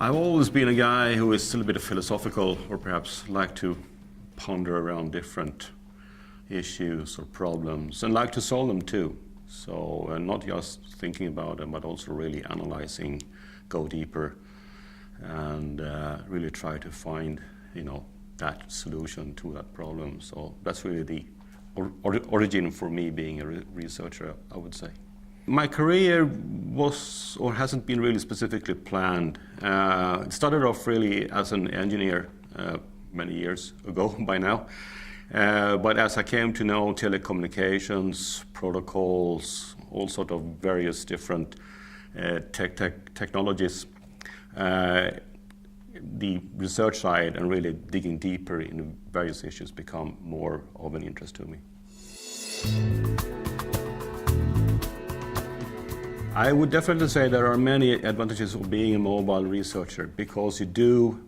I've always been a guy who is still a bit philosophical, or perhaps like to ponder around different issues or problems and like to solve them too. So not just thinking about them, but also really analyzing, go deeper, and really try to find, that solution to that problem. So that's really the origin for me being a researcher, I would say. My career was, or hasn't been really specifically planned. It started off really as an engineer many years ago by now. But as I came to know telecommunications, protocols, all sort of various different technologies, the research side and really digging deeper in various issues become more of an interest to me. I would definitely say there are many advantages of being a mobile researcher, because you do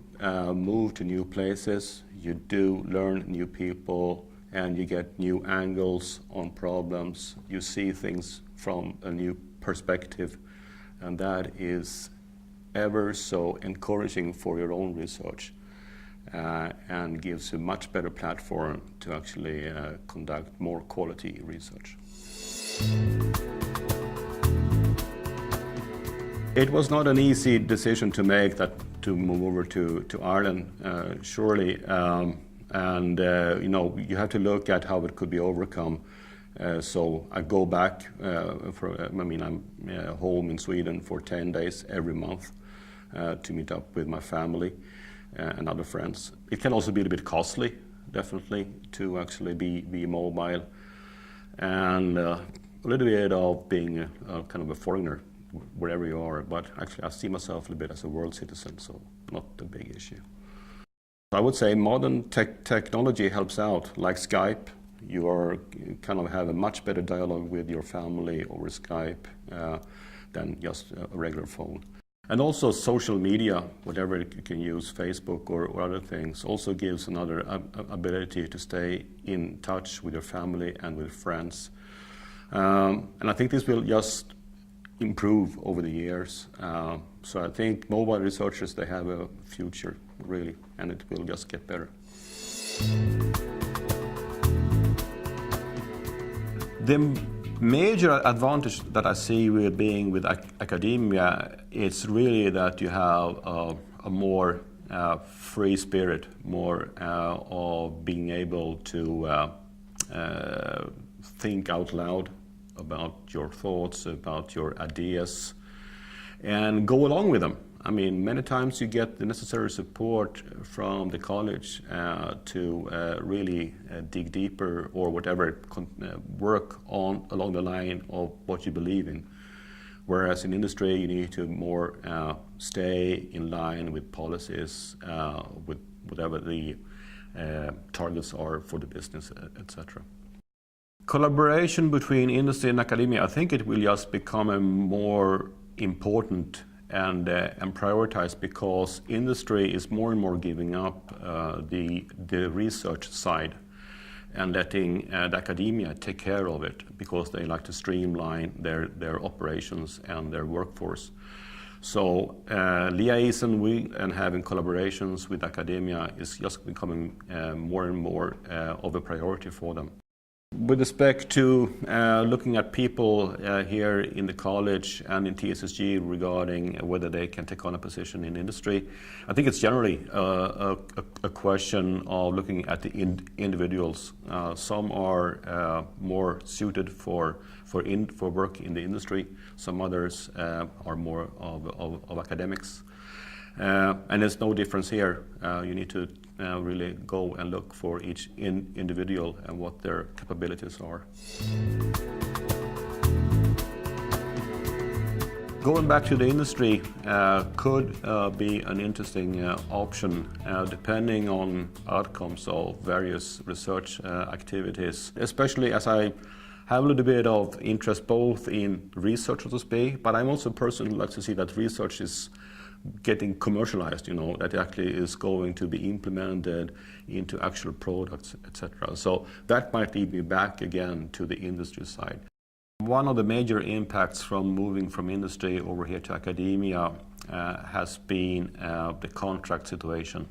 move to new places, you do learn new people, and you get new angles on problems. You see things from a new perspective, and that is ever so encouraging for your own research and gives you a much better platform to actually conduct more quality research. It was not an easy decision to make, that to move over to Ireland, surely, you have to look at how it could be overcome. So I go back, I'm home in Sweden for 10 days every month to meet up with my family and other friends. It can also be a bit costly, definitely, to actually be mobile, and a little bit of being kind of a foreigner wherever you are, but actually I see myself a little bit as a world citizen, so not a big issue. I would say modern technology helps out, like Skype. You kind of have a much better dialogue with your family over Skype than just a regular phone. And also social media, whatever you can use, Facebook or other things, also gives another ability to stay in touch with your family and with friends. And I think this will just improve over the years. So I think mobile researchers, they have a future, really, and it will just get better. The major advantage that I see with being with academia is really that you have a more free spirit, more of being able to think out loud about your thoughts, about your ideas, and go along with them. I mean, many times you get the necessary support from the college to really dig deeper or whatever, work on along the line of what you believe in. Whereas in industry, you need to more stay in line with policies, with whatever the targets are for the business, etc. Collaboration between industry and academia, I think it will just become a more important and prioritized, because industry is more and more giving up the research side and letting the academia take care of it, because they like to streamline their operations and their workforce. So liaison and having collaborations with academia is just becoming more and more of a priority for them. With respect to looking at people here in the college and in TSSG regarding whether they can take on a position in industry, I think it's generally a question of looking at the individuals. Some are more suited for work in the industry. Some others are more of academics. And there's no difference here. You need to really go and look for each individual and what their capabilities are. Going back to the industry could be an interesting option depending on outcomes of various research activities, especially as I have a little bit of interest both in research, so to speak, but I'm also a person who likes to see that research is getting commercialized, that actually is going to be implemented into actual products, etc. So that might lead me back again to the industry side. One of the major impacts from moving from industry over here to academia has been the contract situation.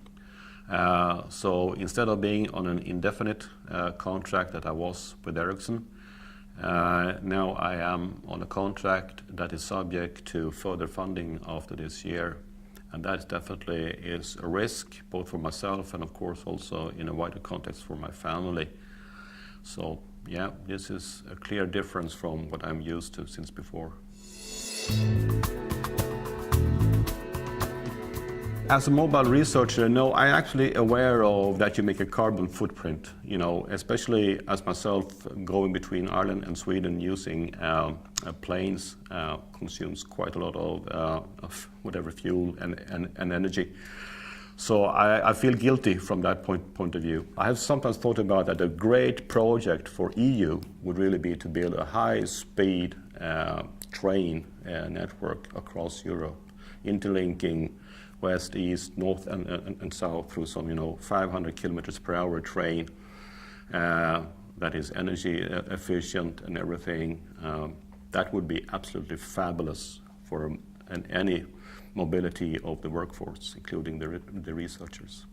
So instead of being on an indefinite contract that I was with Ericsson, now I am on a contract that is subject to further funding after this year. And that definitely is a risk, both for myself and of course also in a wider context for my family. So yeah, this is a clear difference from what I'm used to since before. As a mobile researcher, no, I'm actually aware of that you make a carbon footprint, you know, especially as myself going between Ireland and Sweden using planes consumes quite a lot of whatever fuel and energy. So I feel guilty from that point of view. I have sometimes thought about that a great project for EU would really be to build a high-speed train network across Europe, interlinking west, east, north, and south through some, 500 kilometers per hour train that is energy efficient and everything. That would be absolutely fabulous for any mobility of the workforce, including the researchers.